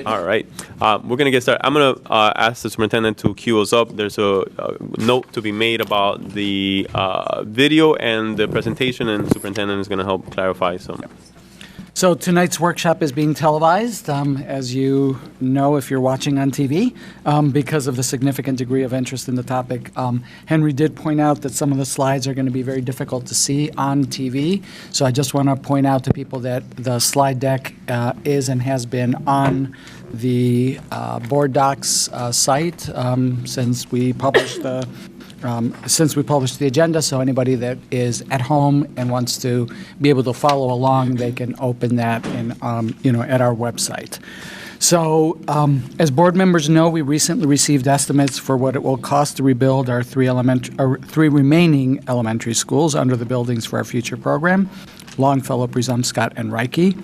All right. We're going to get started. I'm going to ask the superintendent to cue us up. There's a note to be made about the video and the presentation, and the superintendent is going to help clarify some. So tonight's workshop is being televised, as you know if you're watching on TV, because of the significant degree of interest in the topic. Henry did point out that some of the slides are going to be very difficult to see on TV, so I just want to point out to people that the slide deck is and has been on the Board Docs site since we published the agenda, so anybody that is at home and wants to be able to follow along, they can open that in, at our website. So, as board members know, we recently received estimates for what it will cost to rebuild our three remaining elementary schools under the Buildings for Our Future program: Longfellow, Presumpscot, and Reiche.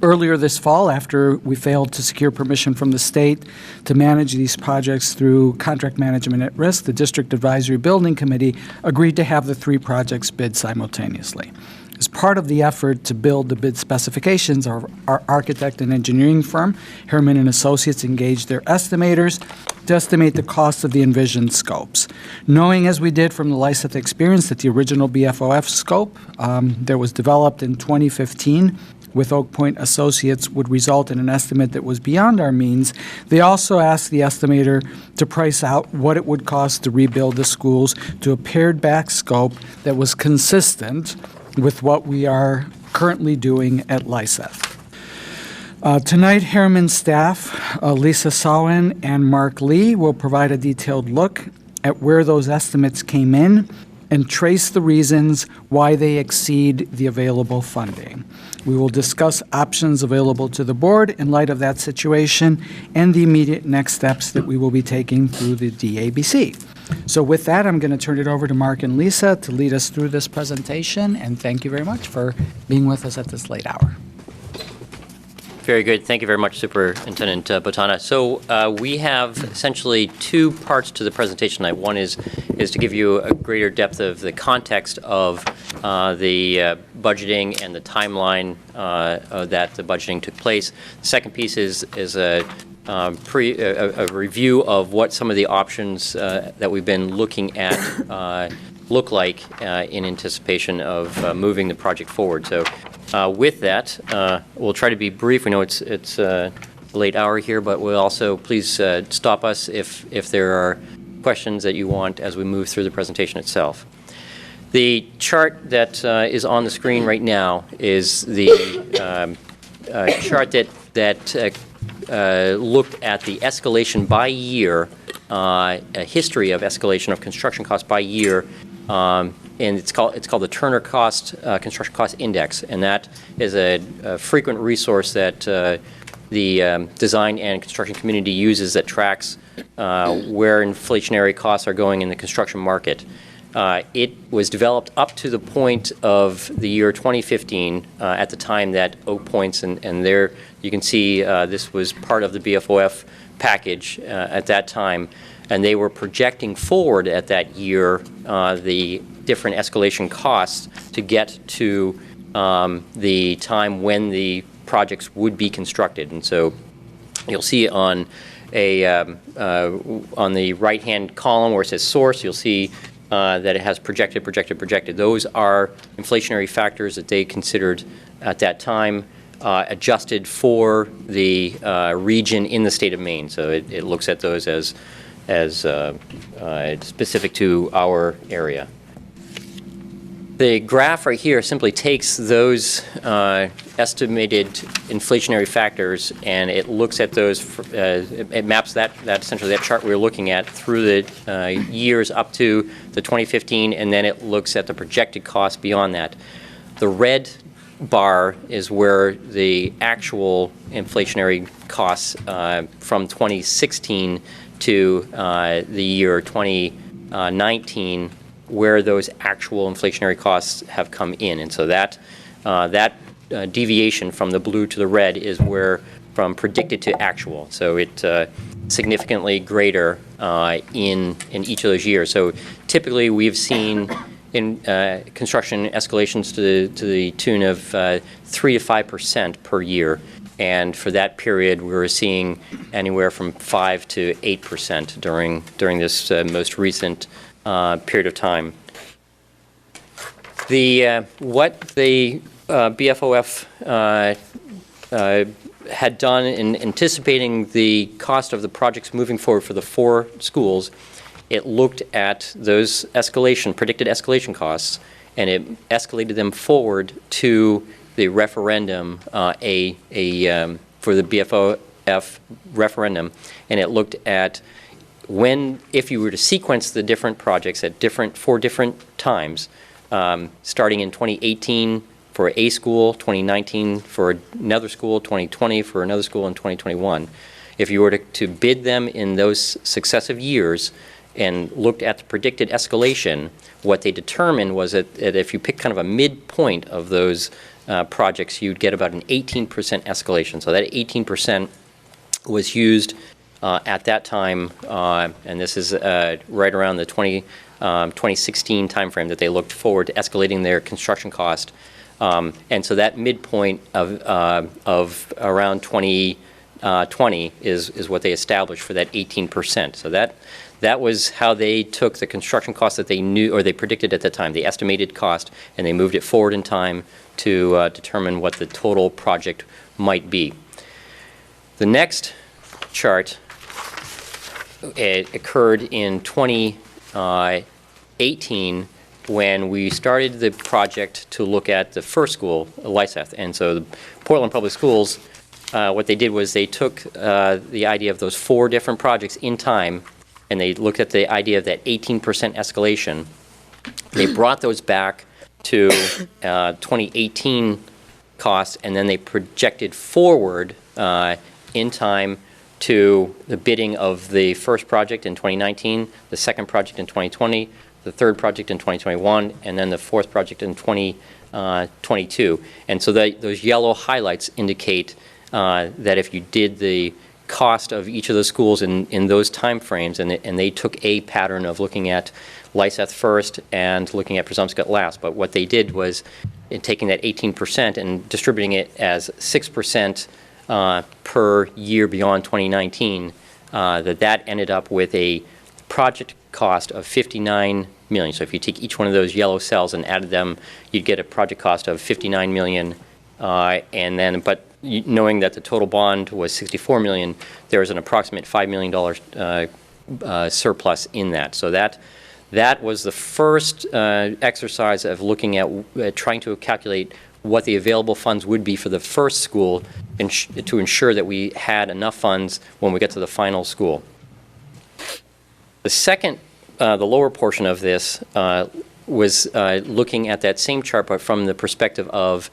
Earlier this fall, after we failed to secure permission from the state to manage these projects through contract management at risk, the District Advisory Building Committee agreed to have the three projects bid simultaneously. As part of the effort to build the bid specifications, our architect and engineering firm, Harriman and Associates, engaged their estimators to estimate the cost of the envisioned scopes. Knowing, as we did from the Lyseth experience, that the original BFOF scope that was developed in 2015 with Oak Point Associates would result in an estimate that was beyond our means, they also asked the estimator to price out what it would cost to rebuild the schools to a pared-back scope that was consistent with what we are currently doing at Lyseth. Tonight, Harriman staff, Lisa Sawin and Mark Lee, will provide a detailed look at where those estimates came in and trace the reasons why they exceed the available funding. We will discuss options available to the board in light of that situation and the immediate next steps that we will be taking through the DABC. So with that, I'm going to turn it over to Mark and Lisa to lead us through this presentation, and thank you very much for being with us at this late hour. Very good. Thank you very much, Superintendent Botana. So we have essentially two parts to the presentation tonight. One is to give you a greater depth of the context of the budgeting and the timeline that the budgeting took place. The second piece is a review of what some of the options that we've been looking at look like in anticipation of moving the project forward. So with that, we'll try to be brief. We know it's a late hour here, but we'll also please stop us if there are questions that you want as we move through the presentation itself. The chart that is on the screen right now is the chart that looked at the escalation by year, a history of escalation of construction costs by year, and it's called the Turner Construction Cost Index, and that is a frequent resource that the design and construction community uses that tracks where inflationary costs are going in the construction market. It was developed up to the point of the year 2015, at the time that Oak Point's, and there you can see this was part of the BFOF package at that time, and they were projecting forward at that year the different escalation costs to get to the time when the projects would be constructed. And so you'll see on the right-hand column where it says source, you'll see that it has projected. Those are inflationary factors that they considered at that time, adjusted for the region in the state of Maine. So it looks at those as specific to our area. The graph right here simply takes those estimated inflationary factors, and it looks at those, it maps that essentially that chart we were looking at through the years up to the 2015, and then it looks at the projected costs beyond that. The red bar is where the actual inflationary costs from 2016 to the year 2019, where those actual inflationary costs have come in. And so that deviation from the blue to the red is where from predicted to actual. So it's significantly greater in each of those years. So typically we've seen in construction escalations to the tune of 3 to 5% per year. And for that period, we were seeing anywhere from 5 to 8% during this most recent period of time. What the BFOF had done in anticipating the cost of the projects moving forward for the 4 schools, it looked at those predicted escalation costs, and it escalated them forward to the referendum, for the BFOF referendum, and it looked at if you were to sequence the different projects at 4 different times, starting in 2018 for a school, 2019 for another school, 2020 for another school, and 2021. If you were to bid them in those successive years and looked at the predicted escalation, what they determined was that if you pick kind of a midpoint of those projects, you'd get about an 18% escalation. So that 18% was used at that time, and this is right around the 2016 timeframe that they looked forward to escalating their construction cost. And so that midpoint of around 2020 is what they established for that 18%. So that was how they took the construction cost that they knew or they predicted at the time, the estimated cost, and they moved it forward in time to determine what the total project might be. The next chart occurred in 2018 when we started the project to look at the first school, Lyseth. And so the Portland Public Schools, what they did was they took the idea of those 4 different projects in time, and they looked at the idea of that 18% escalation. They brought those back to 2018 costs, and then they projected forward in time to the bidding of the first project in 2019, the second project in 2020, the third project in 2021, and then the 4th project in 2022. And so those yellow highlights indicate that if you did the cost of each of those schools in those time frames, and they took a pattern of looking at Lyseth first and looking at Presumpscot last, but what they did was in taking that 18% and distributing it as 6% per year beyond 2019, that ended up with a project cost of $59 million. So if you take each one of those yellow cells and added them, you'd get a project cost of $59 million. But knowing that the total bond was $64 million, there was an approximate $5 million surplus in that. So that was the first exercise of looking at trying to calculate what the available funds would be for the first school to ensure that we had enough funds when we get to the final school. The second, the lower portion of this was looking at that same chart, but from the perspective of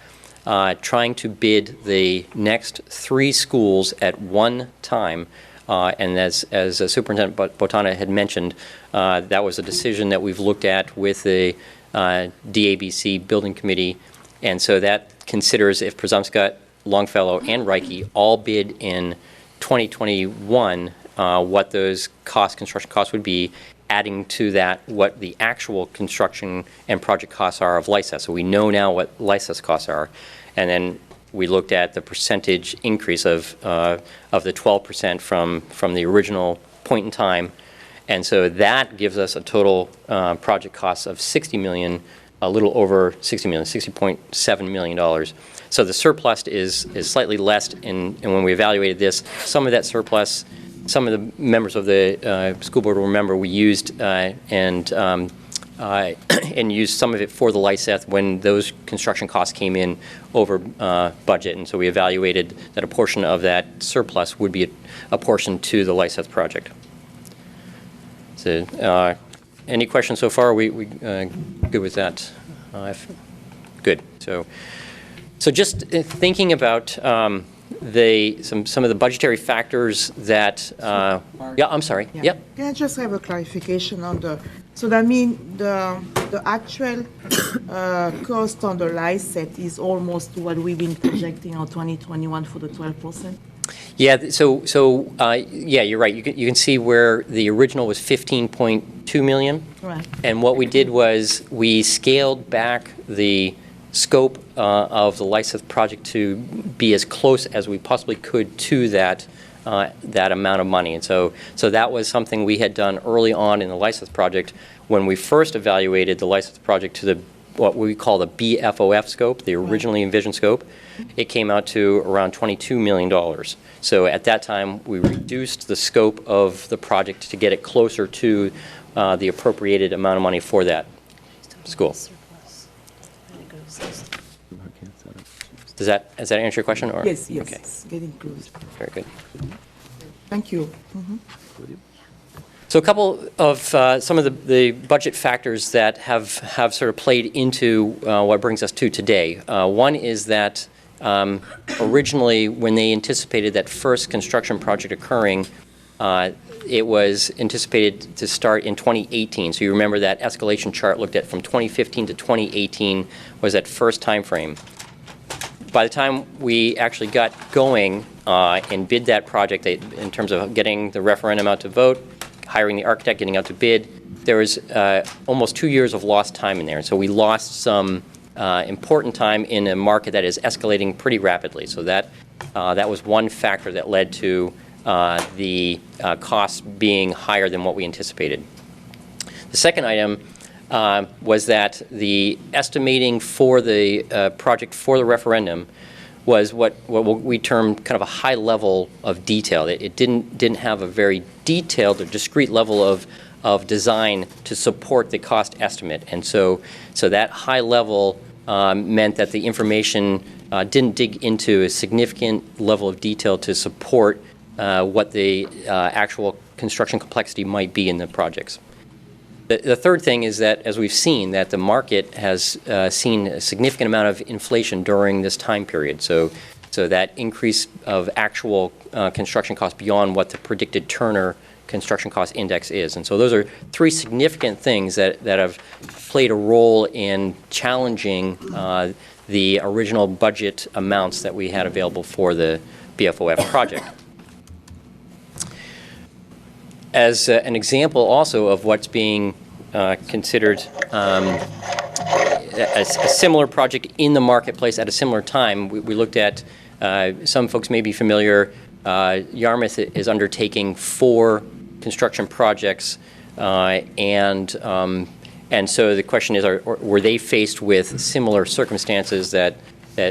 trying to bid the next 3 schools at one time. And as Superintendent Botana had mentioned, that was a decision that we've looked at with the DABC Building Committee. And so that considers if Presumpscot, Longfellow, and Reiche all bid in 2021, what those construction costs would be, adding to that what the actual construction and project costs are of Lyseth. So we know now what Lyseth's costs are. And then we looked at the percentage increase of the 12% from the original point in time. And so that gives us a total project cost of $60 million, a little over $60 million, $60.7 million. So the surplus is slightly less, and when we evaluated this, some of that surplus, some of the members of the school board will remember we used and used some of it for the Lyseth when those construction costs came in over budget, and so we evaluated that a portion of that surplus would be a portion to the Lyseth project. So, any questions so far? We good with that? Good. So just thinking about some of the budgetary factors that. Yeah, I'm sorry. Yeah. Yep. Can I just have a clarification on so that means the actual cost on the Lyseth is almost what we've been projecting on 2021 for the 12%? Yeah, so yeah, you're right. You can see where the original was $15.2 million. Right. And what we did was we scaled back the scope of the Lyseth project to be as close as we possibly could to that amount of money. And so that was something we had done early on in the Lyseth project when we first evaluated the Lyseth project to what we call the BFOF scope, the originally envisioned scope. It came out to around $22 million. So at that time, we reduced the scope of the project to get it closer to the appropriated amount of money for that school. Does that answer your question? Or? Yes, Okay. it's getting close. Very good. Thank you. So a couple of some of the budget factors that have sort of played into what brings us to today. One is that originally when they anticipated that first construction project occurring, it was anticipated to start in 2018. So you remember that escalation chart looked at from 2015 to 2018 was that first time frame. By the time we actually got going and bid that project, in terms of getting the referendum out to vote, hiring the architect, getting out to bid, there was almost 2 years of lost time in there. And so we lost some important time in a market that is escalating pretty rapidly. So that was one factor that led to the costs being higher than what we anticipated. The second item was that the estimating for the project for the referendum was what we term kind of a high level of detail. It didn't have a very detailed or discrete level of design to support the cost estimate. And so that high level meant that the information didn't dig into a significant level of detail to support what the actual construction complexity might be in the projects. The third thing is that, as we've seen, that the market has seen a significant amount of inflation during this time period. So that increase of actual construction costs beyond what the predicted Turner construction cost index is. And so those are three significant things that have played a role in challenging the original budget amounts that we had available for the BFOF project. As an example also of what's being considered a similar project in the marketplace at a similar time, we looked at, some folks may be familiar, Yarmouth is undertaking 4 construction projects, and so the question is, were they faced with similar circumstances that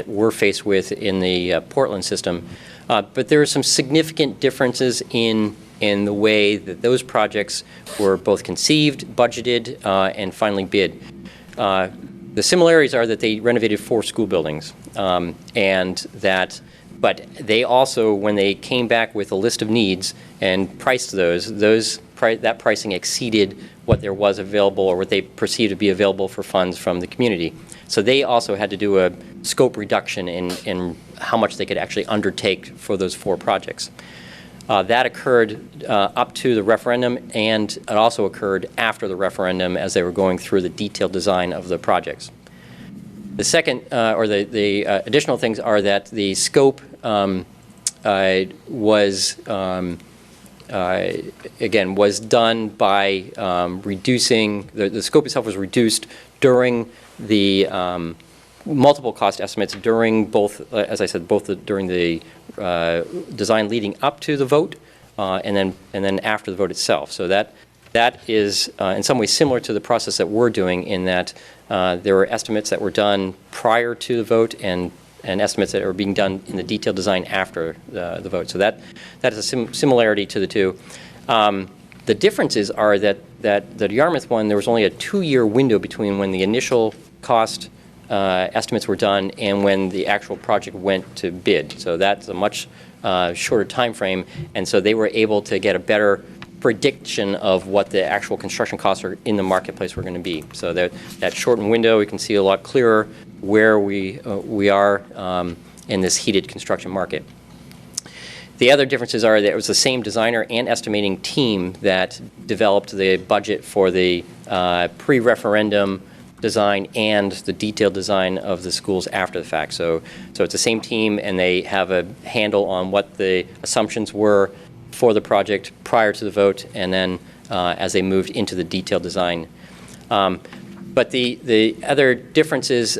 we're faced with in the Portland system? But there are some significant differences in the way that those projects were both conceived, budgeted, and finally bid. The similarities are that they renovated 4 school buildings, but they also, when they came back with a list of needs and priced that pricing exceeded what there was available or what they perceived to be available for funds from the community. So they also had to do a scope reduction in how much they could actually undertake for those 4 projects. That occurred up to the referendum, and it also occurred after the referendum as they were going through the detailed design of the projects. The second, or the additional things are that the scope was done by reducing, the scope itself was reduced during the multiple cost estimates during both, as I said, during the design leading up to the vote and then after the vote itself. So that is in some ways similar to the process that we're doing, in that there were estimates that were done prior to the vote and estimates that are being done in the detailed design after the vote. So that is a similarity to the two. The differences are that the Yarmouth one, there was only a 2-year window between when the initial cost estimates were done and when the actual project went to bid. So that's a much shorter time frame, and so they were able to get a better prediction of what the actual construction costs are in the marketplace were going to be. So that shortened window, we can see a lot clearer where we are in this heated construction market. The other differences are that it was the same designer and estimating team that developed the budget for the pre-referendum design and the detailed design of the schools after the fact. So it's the same team, and they have a handle on what the assumptions were for the project prior to the vote, and then as they moved into the detailed design. But the other differences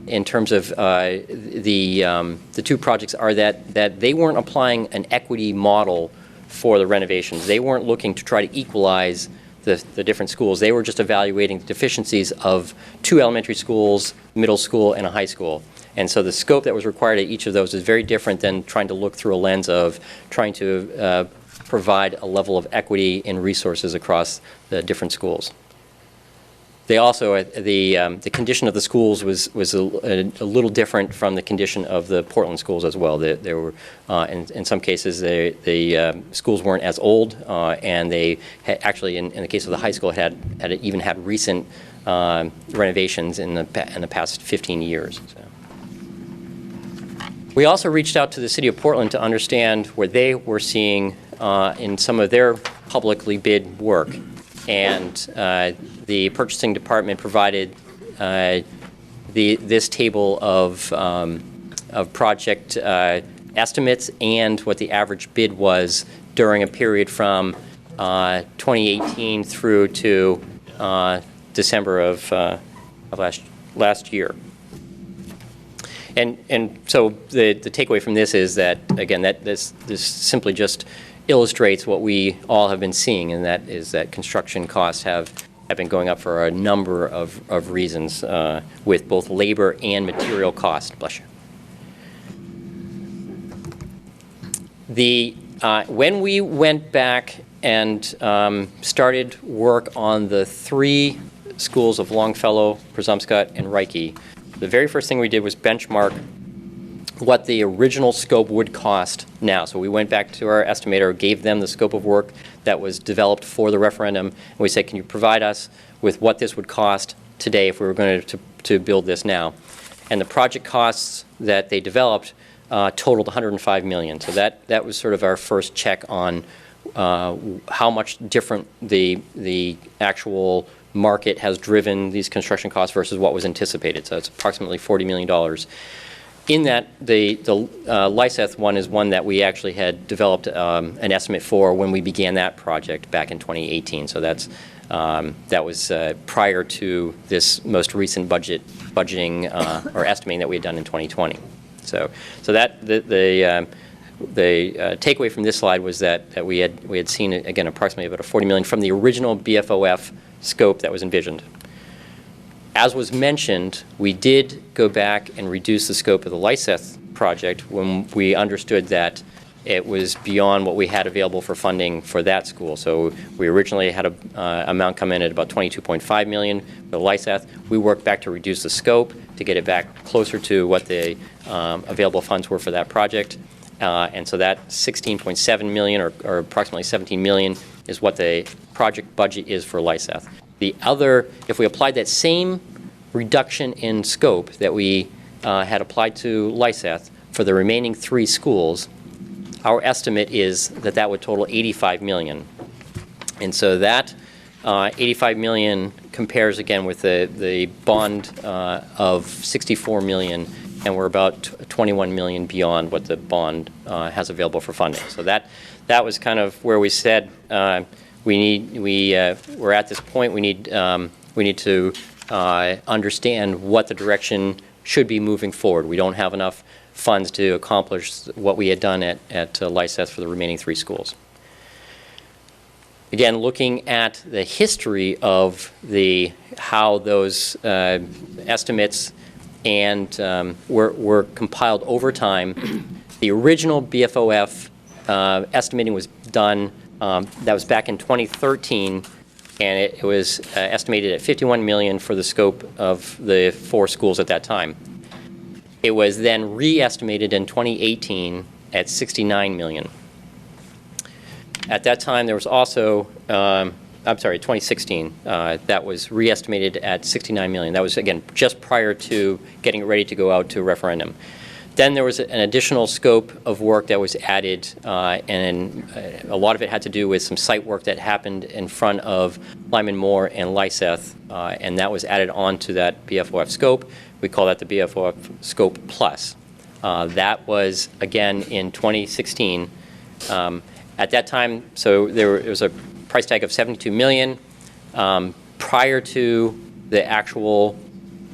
in terms of the two projects are that they weren't applying an equity model for the renovations. They weren't looking to try to equalize the different schools. They were just evaluating the deficiencies of 2 elementary schools, middle school, and a high school. And so the scope that was required at each of those is very different than trying to look through a lens of trying to provide a level of equity in resources across the different schools. They also, the condition of the schools was a little different from the condition of the Portland schools as well. There were, in some cases, the schools weren't as old, and they had actually, in the case of the high school, had even had recent renovations in the past 15 years. So. We also reached out to the City of Portland to understand what they were seeing in some of their publicly bid work. And the purchasing department provided this table of project estimates and what the average bid was during a period from 2018 through to December of last year. And so the takeaway from this is that, again, that this simply just illustrates what we all have been seeing, and that is that construction costs have been going up for a number of reasons, with both labor and material cost. Bless you. When we went back and started work on the 3 schools of Longfellow, Presumpscot, and Reiche, the very first thing we did was benchmark what the original scope would cost now. So we went back to our estimator, gave them the scope of work that was developed for the referendum, and we said, can you provide us with what this would cost today if we were going to build this now? And the project costs that they developed totaled $105 million. So that was sort of our first check on how much different the actual market has driven these construction costs versus what was anticipated. So it's approximately $40 million. In that, the Lyseth one is one that we actually had developed an estimate for when we began that project back in 2018. So that was prior to this most recent budgeting or estimating that we had done in 2020. So that the takeaway from this slide was that we had seen, again, approximately about a $40 million from the original BFOF scope that was envisioned. As was mentioned, we did go back and reduce the scope of the Lyseth project when we understood that it was beyond what we had available for funding for that school. So we originally had an amount come in at about $22.5 million for Lyseth. We worked back to reduce the scope to get it back closer to what the available funds were for that project. And so that $16.7 million or approximately $17 million is what the project budget is for Lyseth. The other, if we applied that same reduction in scope that we had applied to Lyseth for the remaining 3 schools, our estimate is that would total $85 million. And so that $85 million compares again with the bond of $64 million, and we're about $21 million beyond what the bond has available for funding. So that was kind of where we said we're at this point. We need to understand what the direction should be moving forward. We don't have enough funds to accomplish what we had done at Lyseth for the remaining 3 schools. Again, looking at the history of how those estimates and were compiled over time, the original BFOF estimating was done. That was back in 2013, and it was estimated at $51 million for the scope of the 4 schools at that time. It was then re-estimated in 2018 at $69 million. At that time, there was also, 2016, that was re-estimated at $69 million. That was, again, just prior to getting ready to go out to a referendum. Then there was an additional scope of work that was added, and a lot of it had to do with some site work that happened in front of Lyman Moore and Lyseth, and that was added onto that BFOF scope. We call that the BFOF Scope Plus. That was, again, in 2016. At that time, so there was a price tag of $72 million. Prior to the actual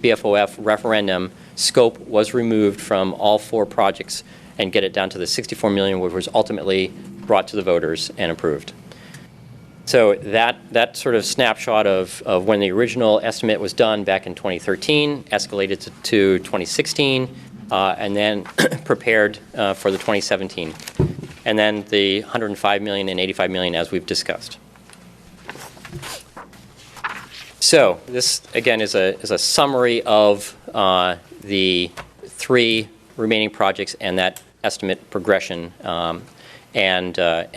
BFOF referendum, scope was removed from all 4 projects and get it down to the $64 million, which was ultimately brought to the voters and approved. So that sort of snapshot of when the original estimate was done back in 2013 escalated to 2016, and then prepared for the 2017. And then the $105 million and $85 million, as we've discussed. So this, again, is a summary of the 3 remaining projects and that estimate progression. And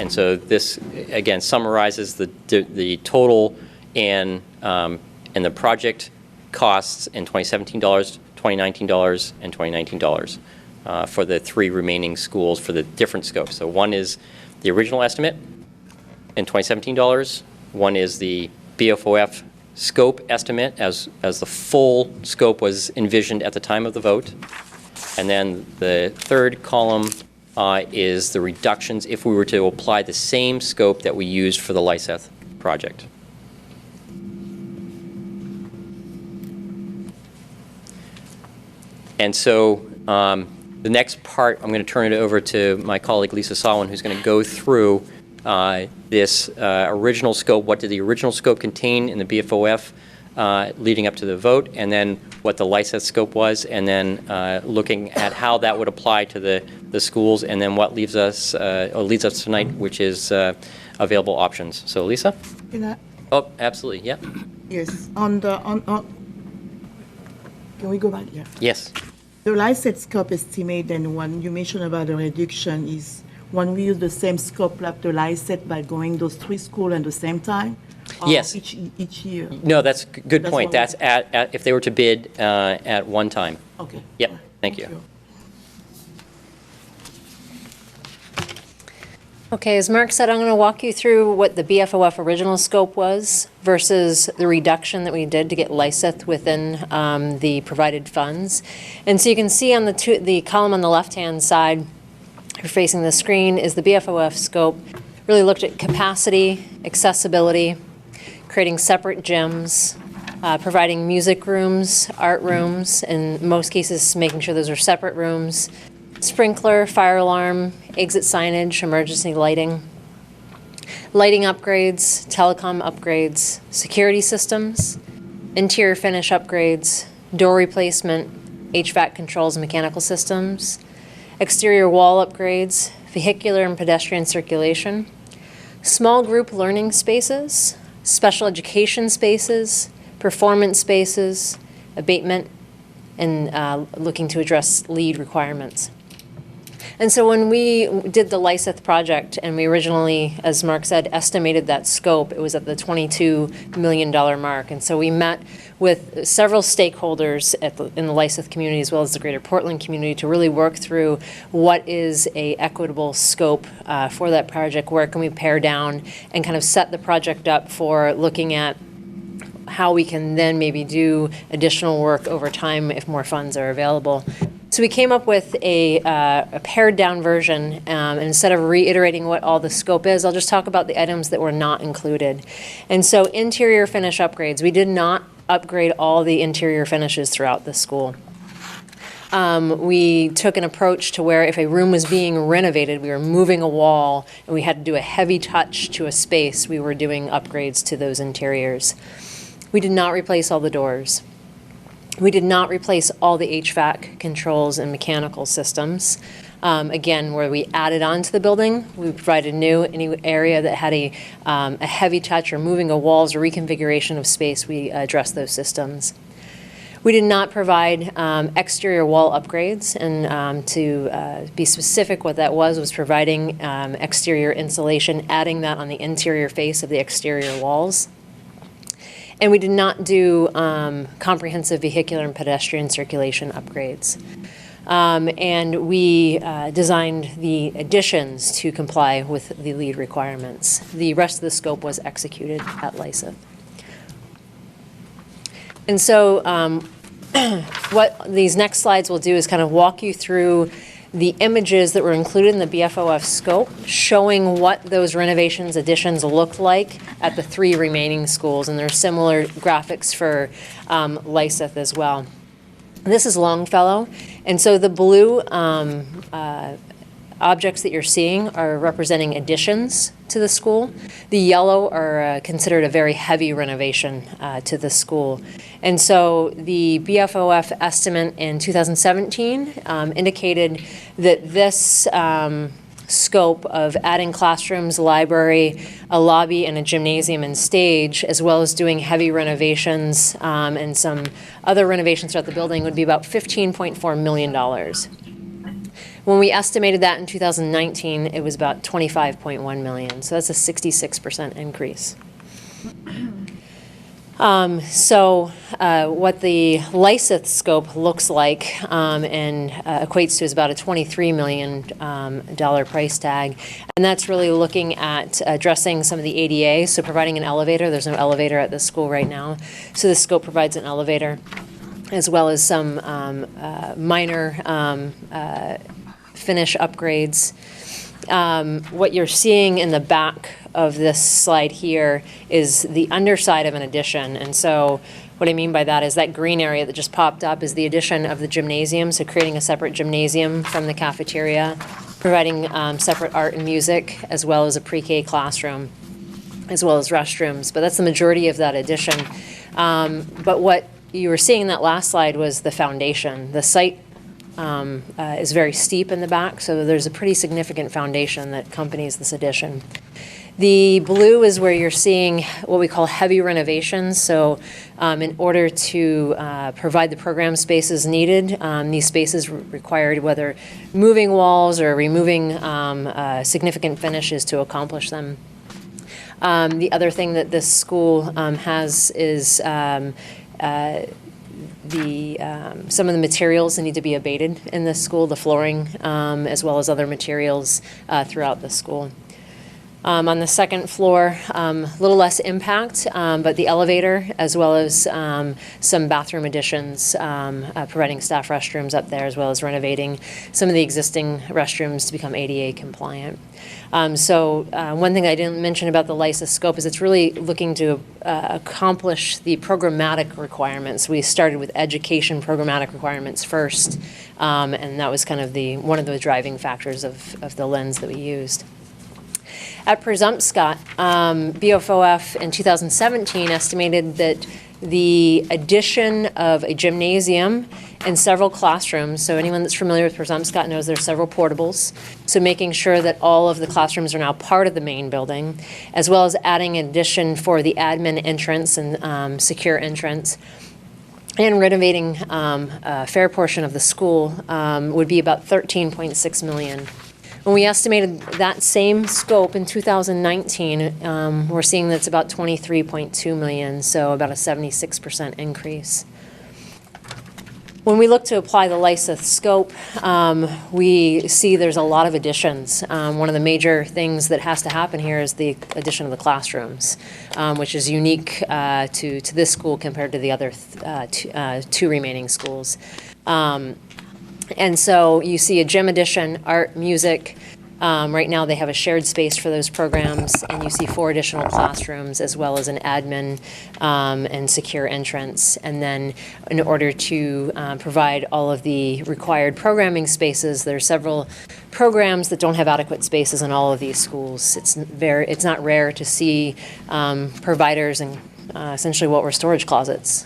so this, again, summarizes the total in the project costs in 2017 dollars, 2019 dollars, and 2019 dollars for the 3 remaining schools for the different scopes. So one is the original estimate in 2017 dollars. One is the BFOF scope estimate as the full scope was envisioned at the time of the vote. And then the third column is the reductions if we were to apply the same scope that we used for the Lyseth project. And so the next part, I'm going to turn it over to my colleague Lisa Solwin, who's going to go through this original scope. What did the original scope contain in the BFOF leading up to the vote, and then what the Lyseth scope was, and then looking at how that would apply to the schools, and then what leads us tonight, which is available options. So, Lisa? Can I? Oh, absolutely. Yeah. Yes. Can we go back? Yeah. Yes. The Lyseth scope estimate, and when you mentioned about the reduction, is when we use the same scope like the Lyseth by going those 3 schools at the same time? Or Yes. Each year? No, that's a good point. That's That's at if they were to bid at one time. Okay. Yep. Thank you. Okay, as Mark said, I'm going to walk you through what the BFOF original scope was versus the reduction that we did to get Lyseth within the provided funds. And so you can see on the column on the left-hand side, if you're facing the screen, is the BFOF scope. Really looked at capacity, accessibility, creating separate gyms, providing music rooms, art rooms, in most cases making sure those are separate rooms, sprinkler, fire alarm, exit signage, emergency lighting, lighting upgrades, telecom upgrades, security systems, interior finish upgrades, door replacement, HVAC controls and mechanical systems, exterior wall upgrades, vehicular and pedestrian circulation, small group learning spaces, special education spaces, performance spaces, abatement, and looking to address lead requirements. And so when we did the Lyseth project, and we originally, as Mark said, estimated that scope, it was at the $22 million mark. And so we met with several stakeholders in the Lyseth community as well as the greater Portland community to really work through what is a equitable scope for that project, where can we pare down, and kind of set the project up for looking at how we can then maybe do additional work over time if more funds are available. So we came up with a pared down version, and instead of reiterating what all the scope is, I'll just talk about the items that were not included. And so interior finish upgrades, we did not upgrade all the interior finishes throughout the school. We took an approach to where if a room was being renovated, we were moving a wall, and we had to do a heavy touch to a space, we were doing upgrades to those interiors. We did not replace all the doors. We did not replace all the HVAC controls and mechanical systems. Again, where we added on to the building, we provided any area that had a heavy touch or moving of walls or reconfiguration of space, we addressed those systems. We did not provide exterior wall upgrades, and to be specific, what that was providing exterior insulation, adding that on the interior face of the exterior walls. And we did not do comprehensive vehicular and pedestrian circulation upgrades. And we designed the additions to comply with the lead requirements. The rest of the scope was executed at Lyseth. And so what these next slides will do is kind of walk you through the images that were included in the BFOF scope, showing what those renovations, additions looked like at the 3 remaining schools. And there's similar graphics for Lyseth as well. This is Longfellow, and so the blue objects that you're seeing are representing additions to the school. The yellow are considered a very heavy renovation to the school. And so the BFOF estimate in 2017 indicated that this scope of adding classrooms, library, a lobby, and a gymnasium and stage, as well as doing heavy renovations and some other renovations throughout the building, would be about $15.4 million. When we estimated that in 2019, it was about $25.1 million. So that's a 66% increase. What the Lyseth scope looks like and equates to is about a $23 million price tag. And that's really looking at addressing some of the ADA, so providing an elevator. There's no elevator at the school right now. So this scope provides an elevator, as well as some minor finish upgrades. What you're seeing in the back of this slide here is the underside of an addition. And so what I mean by that is that green area that just popped up is the addition of the gymnasium, so creating a separate gymnasium from the cafeteria, providing separate art and music, as well as a pre-K classroom, as well as restrooms. But that's the majority of that addition. But what you were seeing in that last slide was the foundation. The site is very steep in the back, so there's a pretty significant foundation that accompanies this addition. The blue is where you're seeing what we call heavy renovations. So in order to provide the program spaces needed, these spaces required whether moving walls or removing significant finishes to accomplish them. The other thing that this school has is some of the materials that need to be abated in this school, the flooring, as well as other materials throughout the school. On the second floor, a little less impact, but the elevator, as well as some bathroom additions, providing staff restrooms up there, as well as renovating some of the existing restrooms to become ADA compliant. One thing I didn't mention about the Lyseth scope is it's really looking to accomplish the programmatic requirements. We started with education programmatic requirements first, and that was kind of one of the driving factors of the lens that we used. At Presumpscot, BFOF in 2017 estimated that the addition of a gymnasium and several classrooms, so anyone that's familiar with Presumpscot knows there's several portables, so making sure that all of the classrooms are now part of the main building, as well as adding an addition for the admin entrance and secure entrance, and renovating a fair portion of the school would be about $13.6 million. When we estimated that same scope in 2019, we're seeing that's about $23.2 million, so about a 76% increase. When we look to apply the Lyseth scope, we see there's a lot of additions. One of the major things that has to happen here is the addition of the classrooms, which is unique to this school compared to the other two remaining schools. And so you see a gym addition, art, music. Right now they have a shared space for those programs, and you see 4 additional classrooms as well as an admin and secure entrance. And then in order to provide all of the required programming spaces, there are several programs that don't have adequate spaces in all of these schools. It's not rare to see providers and essentially what were storage closets.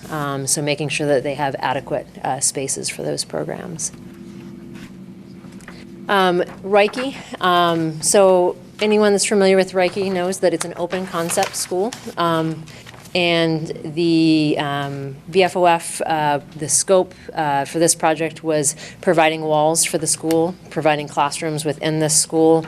So making sure that they have adequate spaces for those programs. Reiche. So anyone that's familiar with Reiche knows that it's an open concept school. And the BFOF, the scope for this project was providing walls for the school, providing classrooms within the school.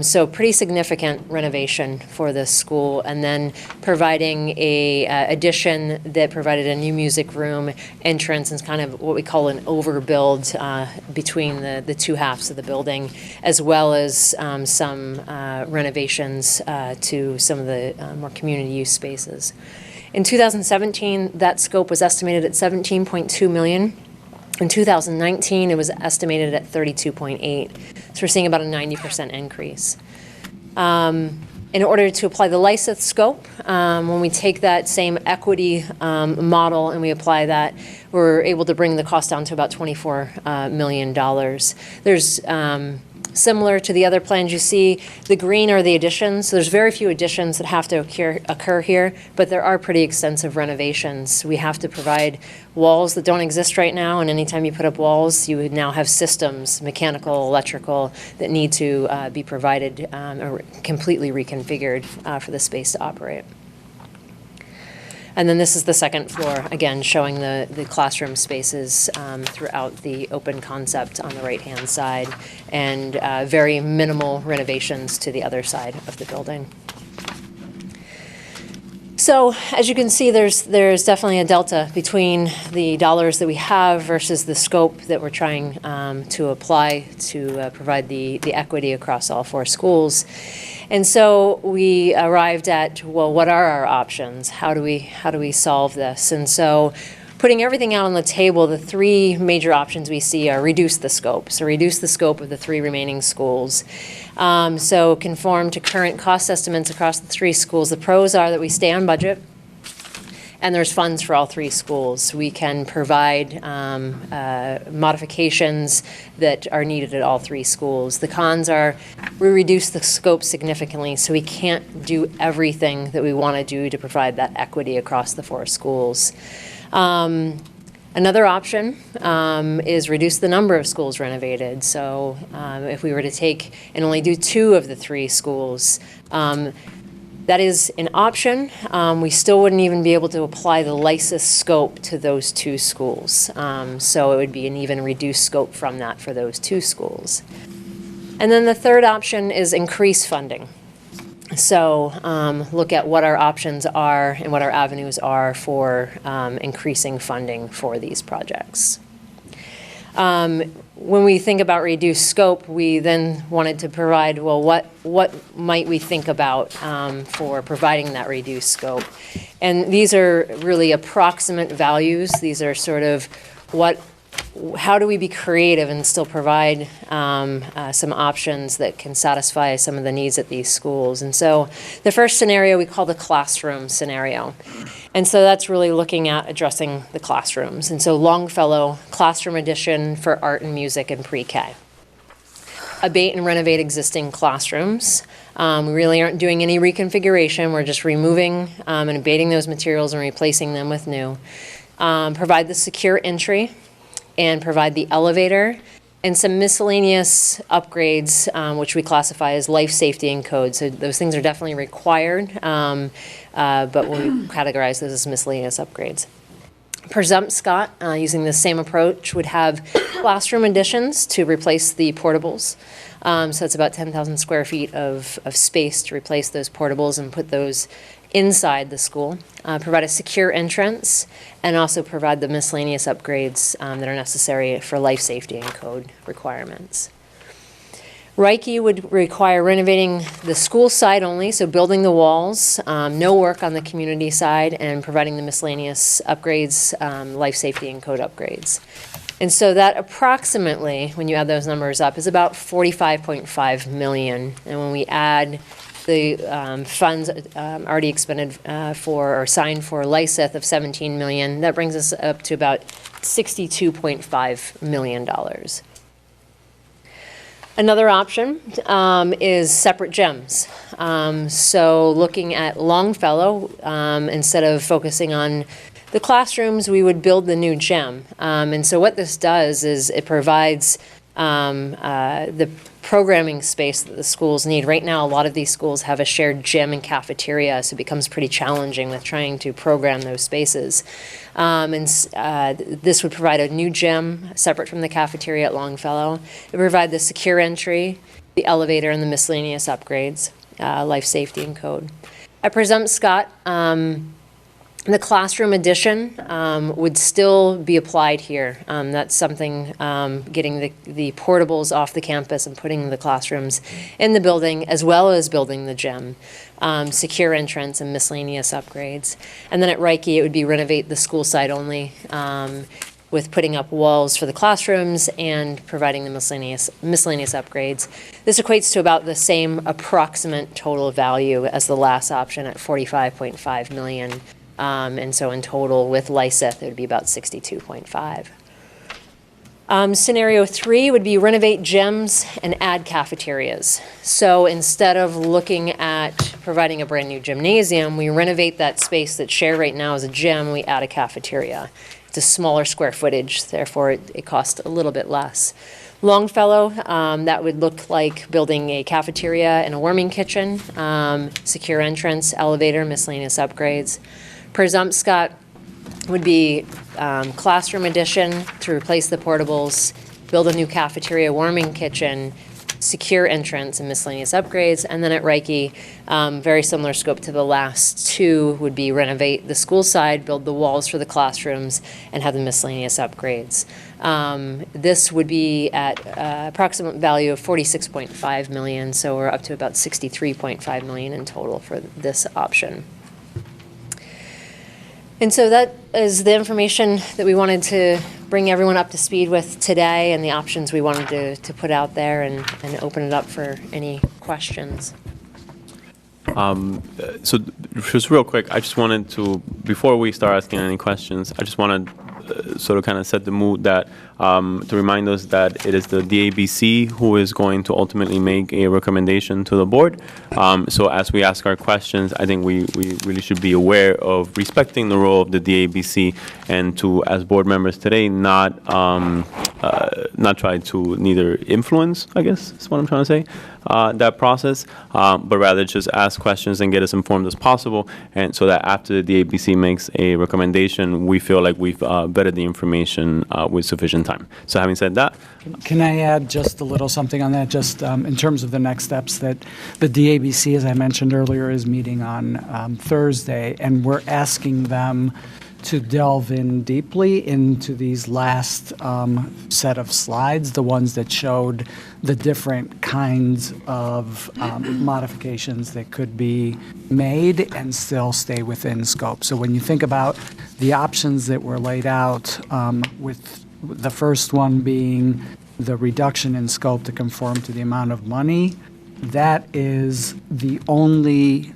So pretty significant renovation for this school, and then providing a addition that provided a new music room, entrance, and kind of what we call an overbuild between the two halves of the building, as well as some renovations to some of the more community use spaces. In 2017, that scope was estimated at $17.2 million. In 2019, it was estimated at 32.8. So we're seeing about a 90% increase. In order to apply the Lyseth scope, when we take that same equity model and we apply that, we're able to bring the cost down to about $24 million. There's similar to the other plans you see, the green are the additions. So there's very few additions that have to occur here, but there are pretty extensive renovations. We have to provide walls that don't exist right now, and anytime you put up walls, you would now have systems, mechanical, electrical, that need to be provided or completely reconfigured for the space to operate. And then this is the second floor, again, showing the classroom spaces throughout the open concept on the right-hand side, and very minimal renovations to the other side of the building. So as you can see, there's definitely a delta between the dollars that we have versus the scope that we're trying to apply to provide the equity across all 4 schools. And so we arrived at, well, what are our options? How do we solve this? And so putting everything out on the table, the 3 major options we see are reduce the scope. So reduce the scope of the 3 remaining schools. So conform to current cost estimates across the 3 schools. The pros are that we stay on budget, and there's funds for all 3 schools. We can provide modifications that are needed at all 3 schools. The cons are we reduce the scope significantly, so we can't do everything that we want to do to provide that equity across the 4 schools. Another option is reduce the number of schools renovated. So if we were to take and only do 2 of the 3 schools, that is an option. We still wouldn't even be able to apply the Lyseth scope to those 2 schools. So it would be an even reduced scope from that for those 2 schools. And then the third option is increase funding. So look at what our options are and what our avenues are for increasing funding for these projects. When we think about reduced scope, we then wanted to provide, well, what might we think about for providing that reduced scope? And these are really approximate values. These are sort of how do we be creative and still provide some options that can satisfy some of the needs at these schools. And so the first scenario we call the classroom scenario. And so that's really looking at addressing the classrooms. And so Longfellow classroom addition for art and music in pre-K. Abate and renovate existing classrooms. We really aren't doing any reconfiguration. We're just removing and abating those materials and replacing them with new. Provide the secure entry and provide the elevator and some miscellaneous upgrades, which we classify as life safety and code. So those things are definitely required, but we'll categorize those as miscellaneous upgrades. Scott, using the same approach, would have classroom additions to replace the portables. So it's about 10,000 square feet of space to replace those portables and put those inside the school. Provide a secure entrance, and also provide the miscellaneous upgrades that are necessary for life safety and code requirements. Reiche would require renovating the school side only, so building the walls, no work on the community side, and providing the miscellaneous upgrades, life safety and code upgrades. And so that approximately, when you add those numbers up, is about $45.5 million. And when we add the funds already expended for or signed for Lyseth of $17 million, that brings us up to about $62.5 million. Another option is separate gems. So looking at Longfellow, instead of focusing on the classrooms, we would build the new gem. And so what this does is it provides the programming space that the schools need. Right now, a lot of these schools have a shared gym and cafeteria, so it becomes pretty challenging with trying to program those spaces. This would provide a new gym separate from the cafeteria at Longfellow. It would provide the secure entry, the elevator, and the miscellaneous upgrades, life safety and code. At Scott, the classroom addition would still be applied here. That's something, getting the portables off the campus and putting the classrooms in the building, as well as building the gym, secure entrance and miscellaneous upgrades. And then at Reiche, it would be renovate the school side only, with putting up walls for the classrooms and providing the miscellaneous upgrades. This equates to about the same approximate total value as the last option at $45.5 million. And so in total, with Lyseth, it would be about $62.5. Scenario 3 would be renovate gyms and add cafeterias. So instead of looking at providing a brand new gymnasium, we renovate that space that's shared right now as a gym, we add a cafeteria. It's a smaller square footage, therefore it costs a little bit less. Longfellow, that would look like building a cafeteria and a warming kitchen, secure entrance, elevator, miscellaneous upgrades. Presumpscot would be classroom addition to replace the portables, build a new cafeteria, warming kitchen, secure entrance, and miscellaneous upgrades. And then at Reiche, very similar scope to the last two would be renovate the school side, build the walls for the classrooms, and have the miscellaneous upgrades. This would be at approximate value of $46.5 million, so we're up to about $63.5 million in total for this option. And so that is the information that we wanted to bring everyone up to speed with today and the options we wanted to put out there and open it up for any questions. So just real quick, I just wanted to, before we start asking any questions, I just want to sort of kind of set the mood that to remind us that it is the DABC who is going to ultimately make a recommendation to the board. So as we ask our questions, I think we really should be aware of respecting the role of the DABC and to, as board members today, not try to neither influence, I guess is what I'm trying to say, that process, but rather just ask questions and get as informed as possible, and so that after the DABC makes a recommendation, we feel like we've vetted the information with sufficient time. So having said that, Can I add just a little something on that, just in terms of the next steps, that the DABC, as I mentioned earlier, is meeting on Thursday, and we're asking them to delve in deeply into these last set of slides, the ones that showed the different kinds of modifications that could be made and still stay within scope. So when you think about the options that were laid out, with the first one being the reduction in scope to conform to the amount of money, that is the only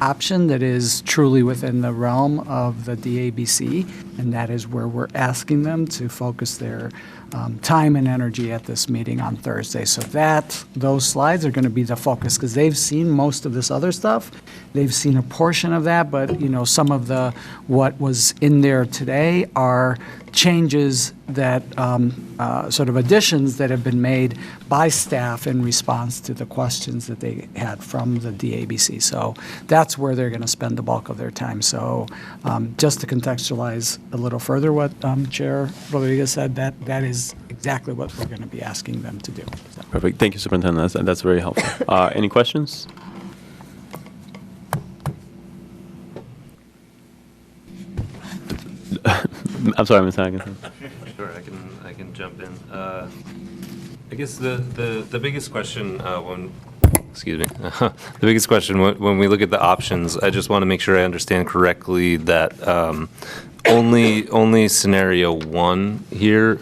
option that is truly within the realm of the DABC, and that is where we're asking them to focus their time and energy at this meeting on Thursday. So those slides are going to be the focus, because they've seen most of this other stuff. They've seen a portion of that, but some of what was in there today are changes that sort of additions that have been made by staff in response to the questions that they had from the DABC. So that's where they're going to spend the bulk of their time. So just to contextualize a little further what Chair Rodriguez said, that is exactly what we're going to be asking them to do. So. perfect. Thank you, Superintendent. That's very helpful. Any questions? I'm sorry, Ms. Atkinson. Sure, I can jump in. I guess the biggest question the biggest question when we look at the options, I just want to make sure I understand correctly that only scenario 1 here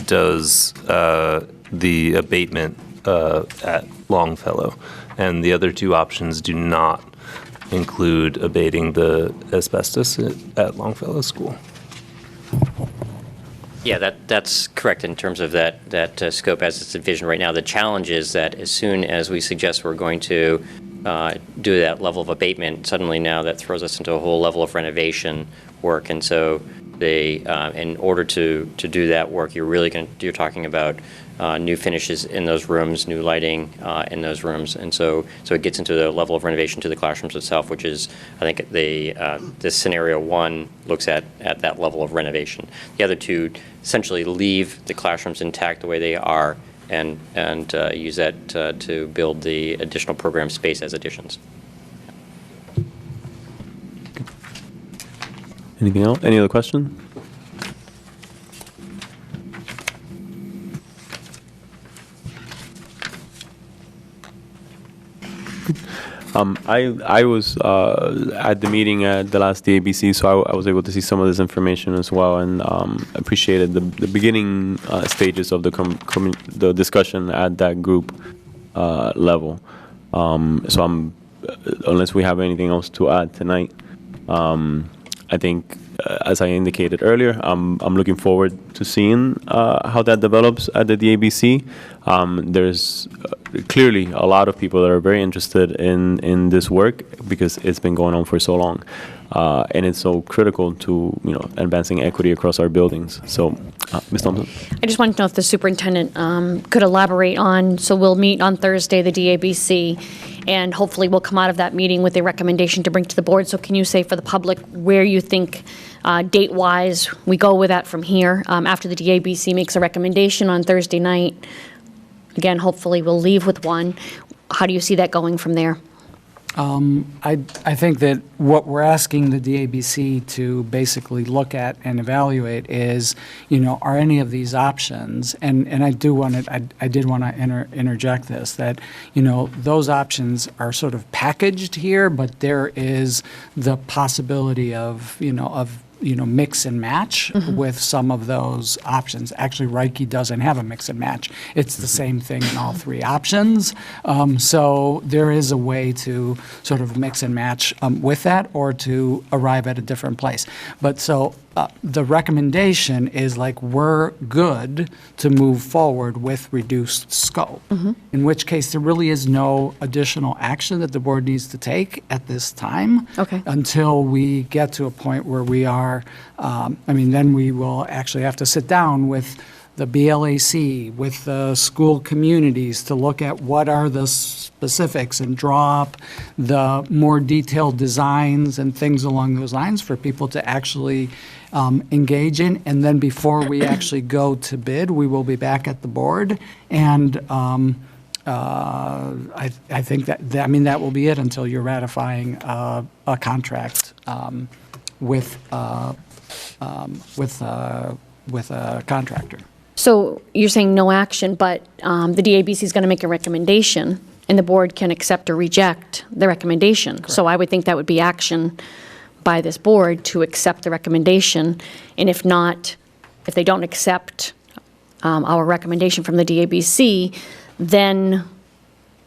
does the abatement at Longfellow, and the other 2 options do not include abating the asbestos at Longfellow School. Yeah, that's correct in terms of that scope as it's envisioned right now. The challenge is that as soon as we suggest we're going to do that level of abatement, suddenly now that throws us into a whole level of renovation work. And so in order to do that work, you're talking about new finishes in those rooms, new lighting in those rooms, and so it gets into the level of renovation to the classrooms itself, which is, I think, this scenario 1 looks at that level of renovation. The other 2 essentially leave the classrooms intact the way they are and use that to build the additional program space as additions. Anything else? Any other question? I was at the meeting at the last DABC, so I was able to see some of this information as well, and appreciated the beginning stages of the discussion at that group level. So unless we have anything else to add tonight, I think, as I indicated earlier, I'm looking forward to seeing how that develops at the DABC. There's clearly a lot of people that are very interested in this work because it's been going on for so long, and it's so critical to advancing equity across our buildings. So, Ms. Thompson. I just wanted to know if the superintendent could elaborate on, so we'll meet on Thursday, the DABC, and hopefully we'll come out of that meeting with a recommendation to bring to the board. So can you say for the public where you think date-wise we go with that from here after the DABC makes a recommendation on Thursday night? Again, hopefully we'll leave with one. How do you see that going from there? I think that what we're asking the DABC to basically look at and evaluate is, are any of these options, and I did want to interject this, that, those options are sort of packaged here, but there is the possibility of mix and match with some of those options. Actually, Reiche doesn't have a mix and match. It's the same thing in all three options. So there is a way to sort of mix and match with that, or to arrive at a different place. But so the recommendation is we're good to move forward with reduced scope, in which case there really is no additional action that the board needs to take at this time until we get to a point where we are, then we will actually have to sit down with the BLAC, with the school communities to look at what are the specifics and draw up the more detailed designs and things along those lines for people to actually engage in. And then before we actually go to bid, we will be back at the board. And I think that will be it until you're ratifying a contract with a contractor. So you're saying no action, but the DABC is going to make a recommendation, and the board can accept or reject the recommendation. Correct. So I would think that would be action by this board to accept the recommendation, and if not, if they don't accept our recommendation from the DABC, then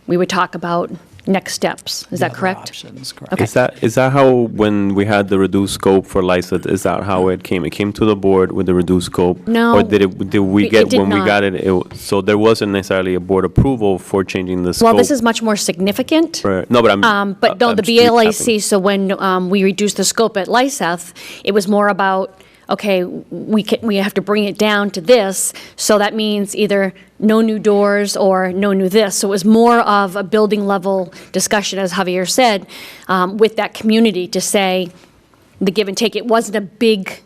we would talk about next steps. Is that correct? Options, correct. Okay. Is that how, when we had the reduced scope for Lyseth, is that how it came? It came to the board with the reduced scope? No. Or did we get, did when we not. got it, so there wasn't necessarily a board approval for changing the scope? Well, this is much more significant. Right. No, but But no, I'm the just recapping. BLAC, so when we reduced the scope at Lyseth, it was more about, okay, we have to bring it down to this, so that means either no new doors or no new this. So it was more of a building level discussion, as Javier said, with that community to say the give and take. It wasn't a big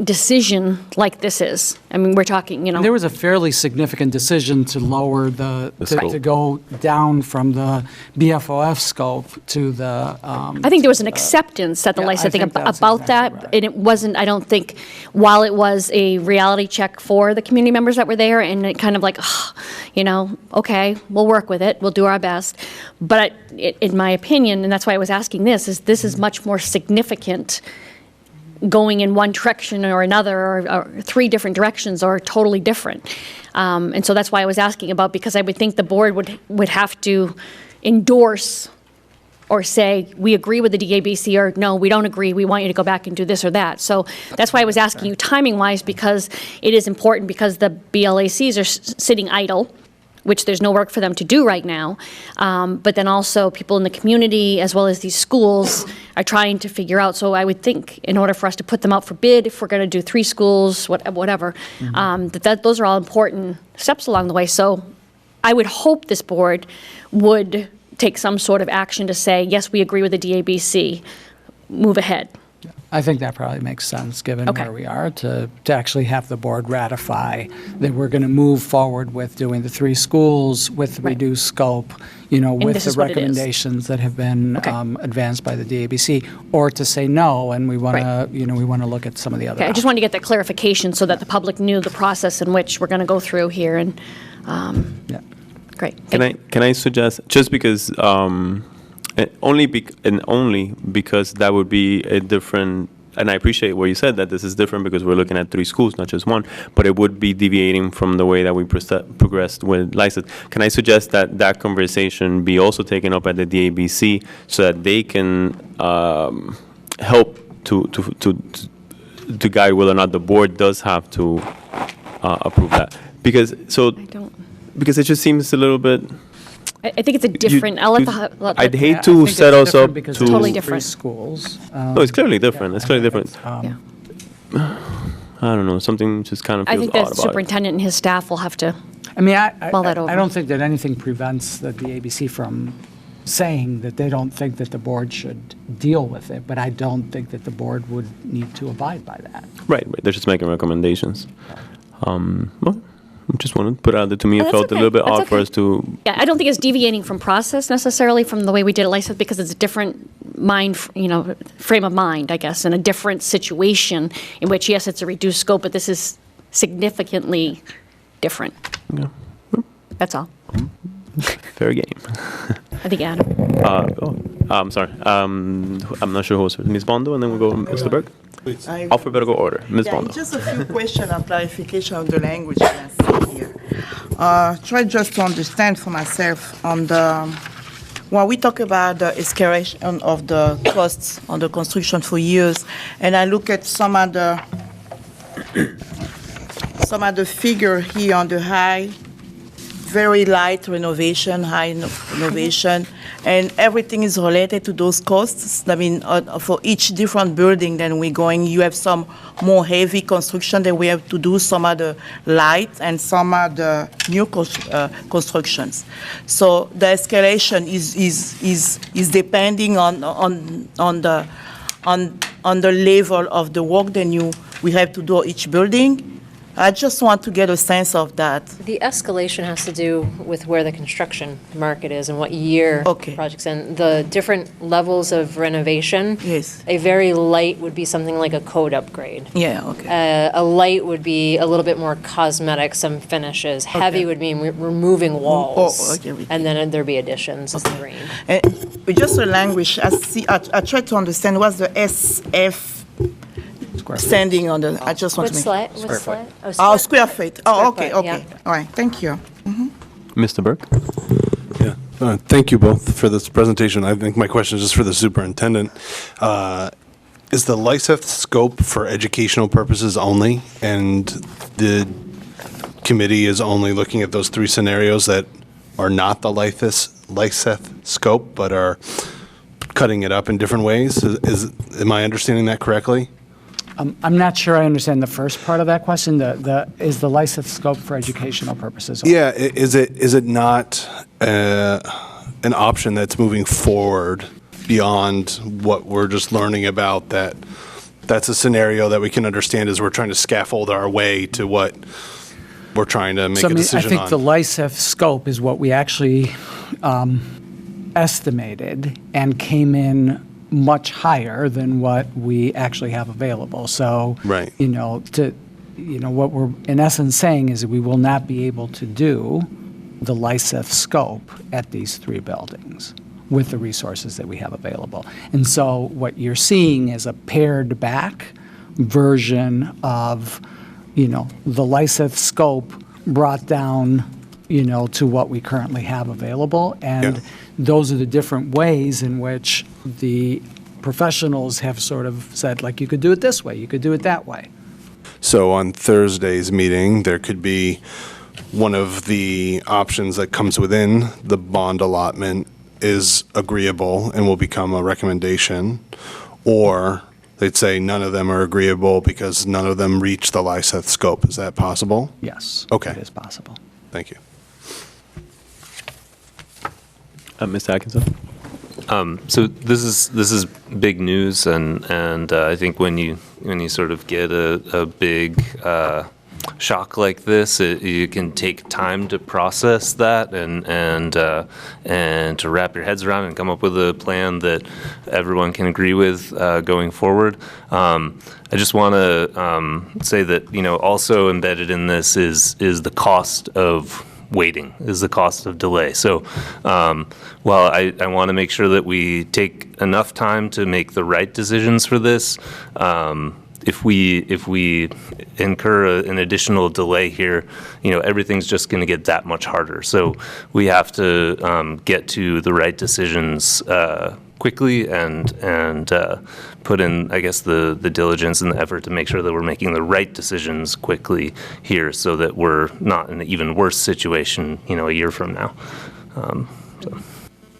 decision like this is. I mean, we're talking, There was a fairly significant decision to lower scope. to go down from the BFOF scope to the. I think there was an acceptance at the yeah, Lyseth I thing think that's about exactly that, right. and it wasn't, I don't think, while it was a reality check for the community members that were there, and it kind of okay, we'll work with it, we'll do our best. But in my opinion, and that's why I was asking this is much more significant going in one direction or another, or three different directions, or totally different. And so that's why I was asking about, because I would think the board would have to endorse or say, we agree with the DABC, or no, we don't agree, we want you to go back and do this or that. So that's why I was asking you timing-wise, because it is important, because the BLACs are sitting idle, which there's no work for them to do right now. But then also people in the community, as well as these schools, are trying to figure out. So I would think, in order for us to put them out for bid, if we're going to do 3 schools, whatever, those are all important steps along the way. So I would hope this board would take some sort of action to say, yes, we agree with the DABC, move ahead. I think that probably makes sense, given Okay. where we are, to actually have the board ratify that we're going to move forward with doing the 3 schools with Right. reduced scope, with this the is what it is. recommendations that have been Okay. advanced by the DABC, or to say no, and we want Right. to, we want to look at some of the other Okay, I just wanted to get that clarification so that the public knew the process in which we're going to go through here, and Yeah. great. Can I suggest, just because only because that would be a different. And I appreciate what you said, that this is different because we're looking at 3 schools, not just one. But it would be deviating from the way that we progressed with Lyseth. Can I suggest that that conversation be also taken up at the DABC so that they can help to guide whether or not the board does have to approve that? Because it just seems a little bit. I think it's a different, I'd hate I to think set it's us up different because to. it's Totally three different. schools. No, it's clearly different. It's clearly different. Yeah. I don't know. Something just kind of I feels think odd the about it. superintendent and his staff will have to, I mean, Mull that over. I don't think that anything prevents the ABC from saying that they don't think that the board should deal with it, but I don't think that the board would need to abide by that. Right. They're just making recommendations. Well, I just wanted to put it out there. To me, it that's felt okay. a little bit That's odd for okay. us to. yeah, I don't think it's deviating from process necessarily from the way we did it Lyseth because it's a different frame of mind, I guess, and a different situation in which, yes, it's a reduced scope, but this is significantly different. Yeah. That's all. Fair game. I think Adam. I'm sorry. I'm not sure who was Ms. Bondo, and then we'll go Mr. Burke. I- Alphabetical order. Ms. Yeah, Bondo. just a few questions of clarification of the language that I see here. Try just to understand for myself on the, when we talk about the escalation of the costs on the construction for years, and I look at some of the figure here on the high, very light renovation, high renovation, and everything is related to those costs. I mean, for each different building, then we're going, you have some more heavy construction that we have to do, some are the light, and some are the new constructions. So the escalation is depending on the level of the work that we have to do each building. I just want to get a sense of that. The escalation has to do with where the construction market is and what year Okay. the project's in. The different levels of renovation. Yes. A very light would be something like a code upgrade. Yeah, okay. A light would be a little bit more cosmetic, some finishes. Heavy Okay. would mean removing walls. Oh, okay. And then there'd be additions in the green. And with just the language, I try to understand what's the SF standing on the, I just want to make. What's slat? Oh, square feet. Oh, Square okay, foot, okay. yeah. All right, thank you. Mr. Burke. Yeah, thank you both for this presentation. I think my question is just for the superintendent. Is the Lyseth scope for educational purposes only, and the committee is only looking at those 3 scenarios that are not the Lyseth scope, but are cutting it up in different ways? Am I understanding that correctly? I'm not sure I understand the first part of that question. Is the Lyseth scope for educational purposes? Yeah, is it not an option that's moving forward beyond what we're just learning about, that's a scenario that we can understand as we're trying to scaffold our way to what we're trying to make So, a decision I think the on? Lyseth scope is what we actually estimated and came in much higher than what we actually have available. So, Right. what we're in essence saying is that we will not be able to do the Lyseth scope at these 3 buildings with the resources that we have available. And so what you're seeing is a pared back version of, the Lyseth scope brought down, to what we currently have available. And Yeah. those are the different ways in which the professionals have sort of said, like, you could do it this way, you could do it that way. So on Thursday's meeting, there could be one of the options that comes within the bond allotment is agreeable and will become a recommendation, or they'd say none of them are agreeable because none of them reach the Lyseth scope. Is that possible? Yes. Okay. It is possible. Thank you. Mr. Atkinson. So this is big news, and I think when you sort of get a big shock like this, you can take time to process that and to wrap your heads around and come up with a plan that everyone can agree with going forward. I just want to say that also embedded in this is the cost of waiting, is the cost of delay. So while I want to make sure that we take enough time to make the right decisions for this, if we incur an additional delay here, everything's just going to get that much harder. So we have to get to the right decisions quickly and put in, I guess, the diligence and the effort to make sure that we're making the right decisions quickly here, so that we're not in an even worse situation, a year from now.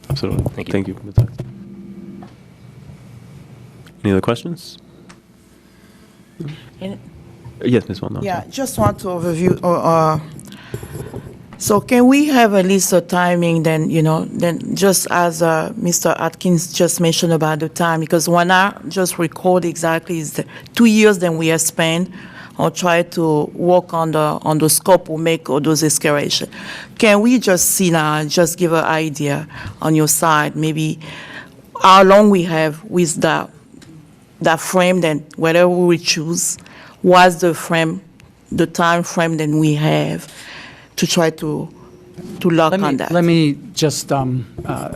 Absolutely. Thank you. Thank you for the time. Any other questions? And- Yes, Ms. Wanda. Yeah, just want to overview. So can we have at least a timing then, then just as Mr. Atkins just mentioned about the time, because when I just record exactly is the 2 years then we have spent or try to work on the scope or make all those escalation. Can we just see now, just give an idea on your side, maybe how long we have with that frame, then whatever we choose, what's the time frame that we have to try to lock on that. Let me just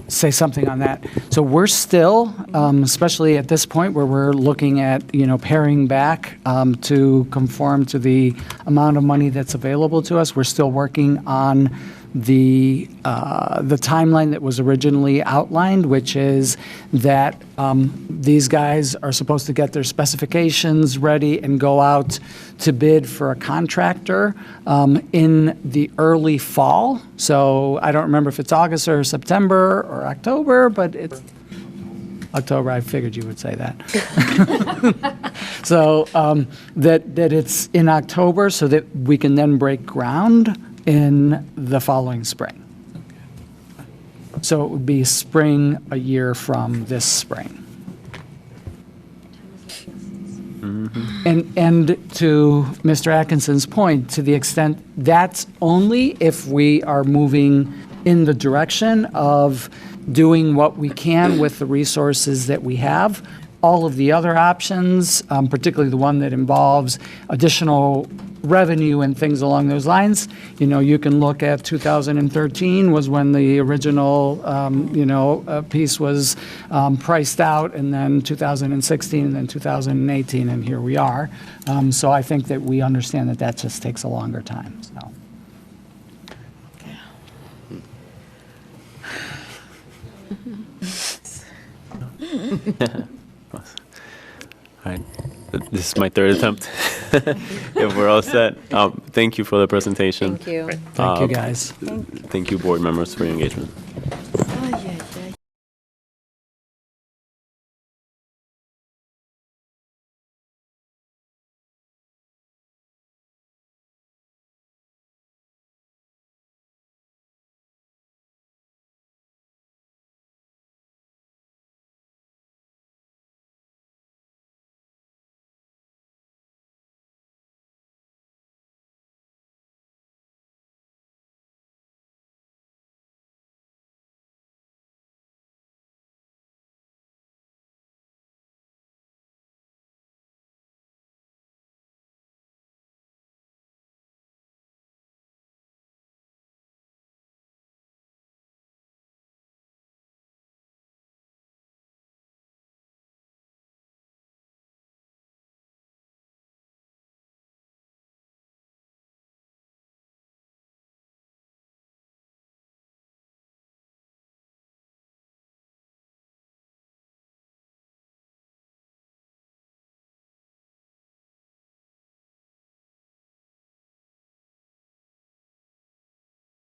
say something on that. So we're still, especially at this point where we're looking at, paring back to conform to the amount of money that's available to us, we're still working on the timeline that was originally outlined, which is that these guys are supposed to get their specifications ready and go out to bid for a contractor in the early fall. So I don't remember if it's August or September or October, but it's October. I figured you would say that. So that it's in October so that we can then break ground in the following spring. So it would be spring a year from this spring. And to Mr. Atkinson's point, to the extent that's only if we are moving in the direction of doing what we can with the resources that we have. All of the other options, particularly the one that involves additional revenue and things along those lines, you can look at 2013 was when the original, piece was priced out, and then 2016, and then 2018, and here we are. So I think that we understand that just takes a longer time, so. All right. This is my third attempt. If we're all set, thank you for the presentation. Thank you. Thank you, guys. Thank you, board members, for your engagement.